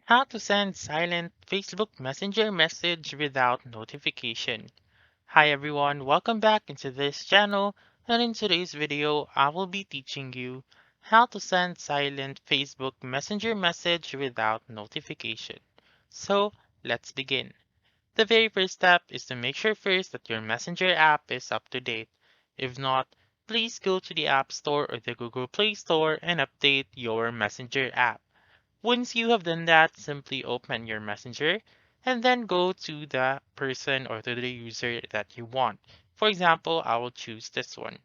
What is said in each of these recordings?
How to send silent Facebook Messenger message without notification. Hi everyone, welcome back into this channel, and in today's video I will be teaching you how to send silent Facebook Messenger message without notification. So let's begin. The very first step is to make sure first that your Messenger app is up to date. If not, please go to the App Store or the Google Play Store and update your Messenger app. Once you have done that, simply open your Messenger and then go to the person or to the user that you want. For example, I will choose this one.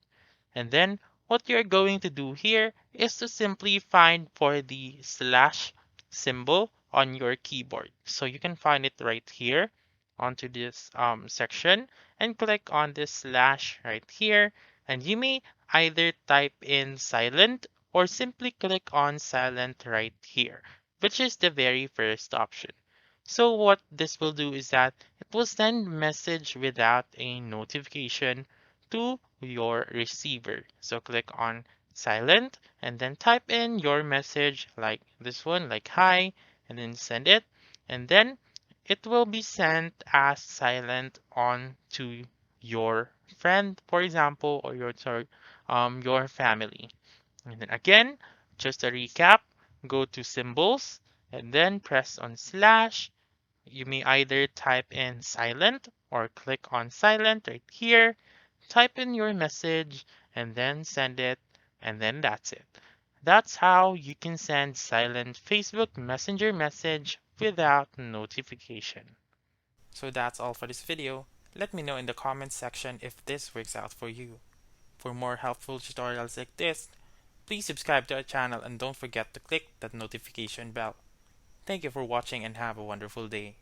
And then what you're going to do here is to simply find for the slash symbol on your keyboard. So you can find it right here onto this section and click on this slash right here. And you may either type in silent or simply click on silent right here, which is the very first option. So what this will do is that it will send message without a notification to your receiver. So click on silent and then type in your message like this one, like hi, and then send it. And then it will be sent as silent on to your friend, for example, or your family. And then again, just a recap, go to symbols and then press on slash. You may either type in silent or click on silent right here, type in your message and then send it, and then that's it. That's how you can send silent Facebook Messenger message without notification. So that's all for this video. Let me know in the comments section if this works out for you. For more helpful tutorials like this, please subscribe to our channel and don't forget to click that notification bell. Thank you for watching and have a wonderful day.